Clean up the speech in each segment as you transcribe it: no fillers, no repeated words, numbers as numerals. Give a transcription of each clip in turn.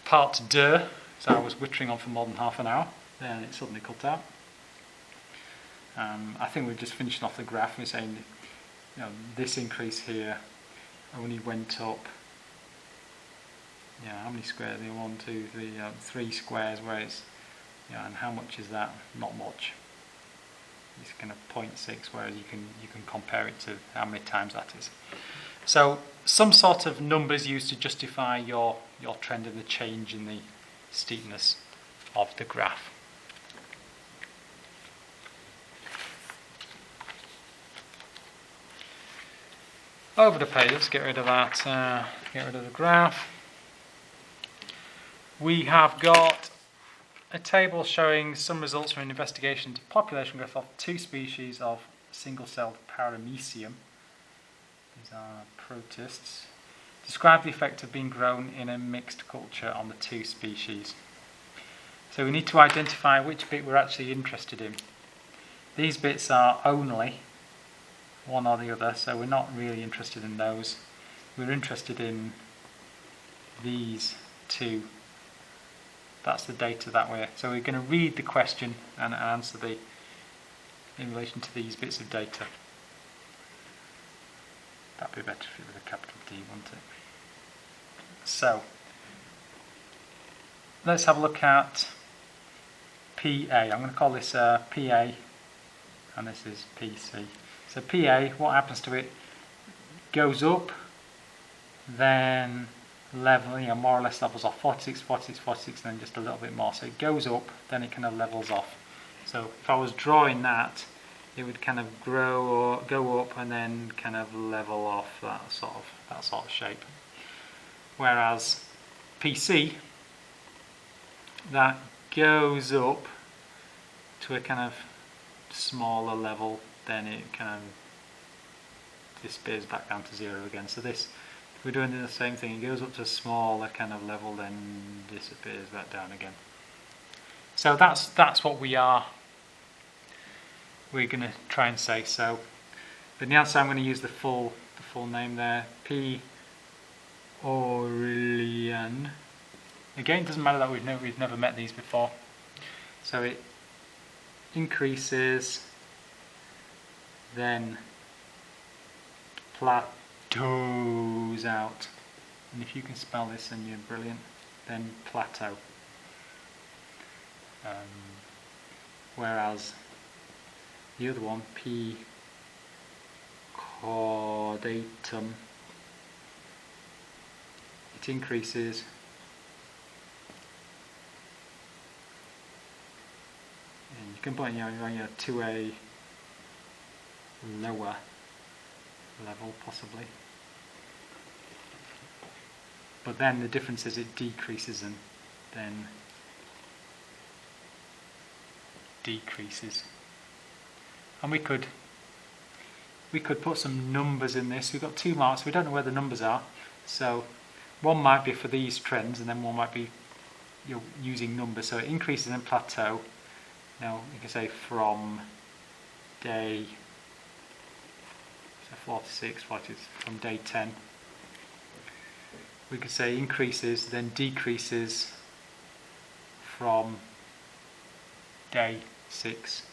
part deux, so I was wittering on for more than half an hour, then it suddenly cut out. I think we're just finishing off the graph. We're saying, you know, this increase here only went up. Yeah, how many squares? 1, 2, 3, 3 squares. Whereas, yeah, and how much is that? Not much. It's kind of 0.6. Whereas you can compare it to how many times that is. So some sort of numbers used to justify your trend and the change in the steepness of the graph. Over the page, let's get rid of that, get rid of the graph. We have got a table showing some results from an investigation into population growth of 2 species of single-celled paramecium. These are protists. Describe the effect of being grown in a mixed culture on the 2 species. So we need to identify which bit we're actually interested in. These bits are only one or the other, so we're not really interested in those. We're interested in these 2. That's the data that way. So we're going to read the question and answer in relation to these bits of data. That'd be better if it was a capital D, wouldn't it? So let's have a look at PA. I'm going to call this PA, and this is PC. So PA, what happens to it? Goes up, then level, more or less levels off. 46, 46, 46, and then just a little bit more. So it goes up, then it kind of levels off. So if I was drawing that, it would kind of go up and then kind of level off, that sort of shape. Whereas PC, that goes up to a kind of smaller level, then it kind of disappears back down to 0 again. So this, we're doing the same thing. It goes up to a smaller kind of level, then disappears back down again. So that's what we're going to try and say. So in the answer, I'm going to use the full name there. P. Aurelian. Again, it doesn't matter that we've never met these before. So it increases, then plateaus out. And if you can spell this, then you're brilliant. Then plateau. Whereas the other one, P. caudatum, it increases, and you can put it to a lower level possibly, but then the difference is it decreases and then decreases. And we could put some numbers in this. We've got 2 marks, we don't know where the numbers are, so one might be for these trends and then one might be you're using numbers. So it increases and plateau. Now you can say from day 46, from day 10. We could say increases, then decreases from day 6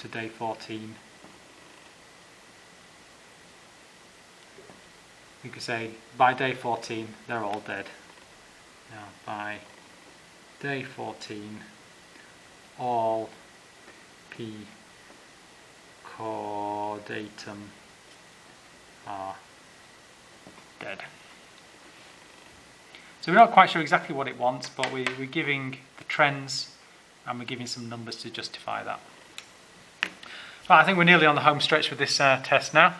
to day 14. We could say by day 14 they're all dead. Now by day 14 all P. caudatum are dead. So we're not quite sure exactly what it wants, but we're giving the trends and we're giving some numbers to justify that. Right, I think we're nearly on the home stretch with this test now.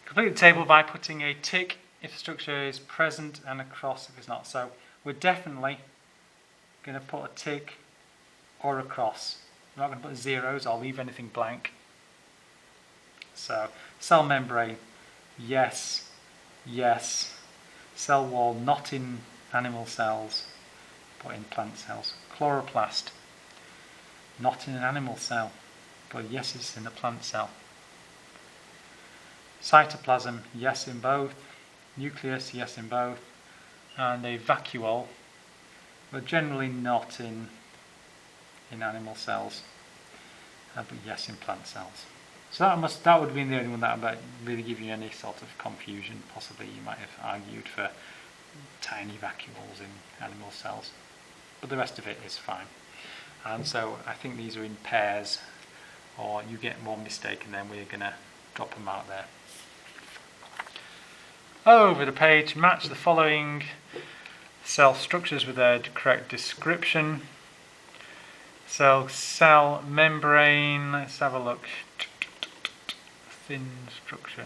Complete the table by putting a tick if the structure is present and a cross if it's not. So we're definitely going to put a tick or a cross. We're not going to put zeros or leave anything blank. So cell membrane, yes, yes. Cell wall, not in animal cells, but in plant cells. Chloroplast, not in an animal cell, but yes, it's in a plant cell. Cytoplasm, yes in both. Nucleus, yes in both. And a vacuole, but generally not in animal cells, but yes in plant cells. So that would have been the only one that would really give you any sort of confusion. Possibly you might have argued for tiny vacuoles in animal cells, but the rest of it is fine. And so I think these are in pairs, or you get one mistake and then we're going to drop them out there. Over the page, match the following cell structures with their correct description. So cell membrane, let's have a look. Thin structure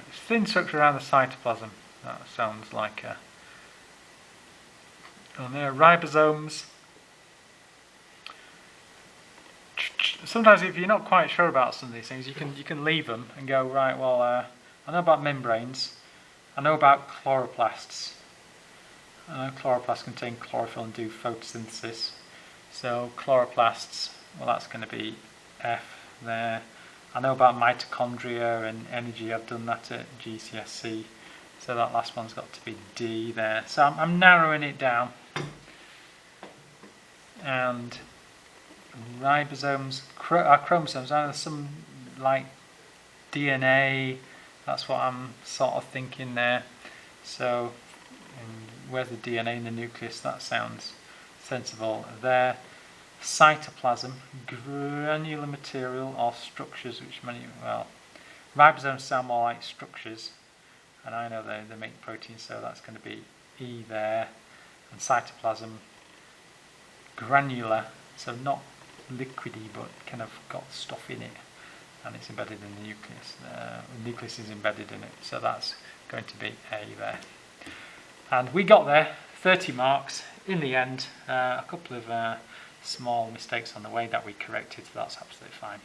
around the cytoplasm. That sounds like a... And there are ribosomes. Sometimes if you're not quite sure about some of these things, you can leave them and go, right, well, I know about membranes, I know about chloroplasts. I know chloroplasts contain chlorophyll and do photosynthesis. So chloroplasts, well, that's going to be F there. I know about mitochondria and energy, I've done that at GCSE. So that last one's got to be D there. So I'm narrowing it down. And ribosomes are chromosomes. I know some like DNA, that's what I'm sort of thinking there. So where's the DNA in the nucleus? That sounds sensible there. Cytoplasm, granular material or structures, which many, well, ribosomes sound more like structures, and I know they make proteins, so that's going to be E there. And cytoplasm, granular, so not liquidy, but kind of got stuff in it, and it's embedded in the nucleus. The nucleus is embedded in it, so that's going to be A there. And we got there, 30 marks in the end. A couple of small mistakes on the way that we corrected, so that's absolutely fine.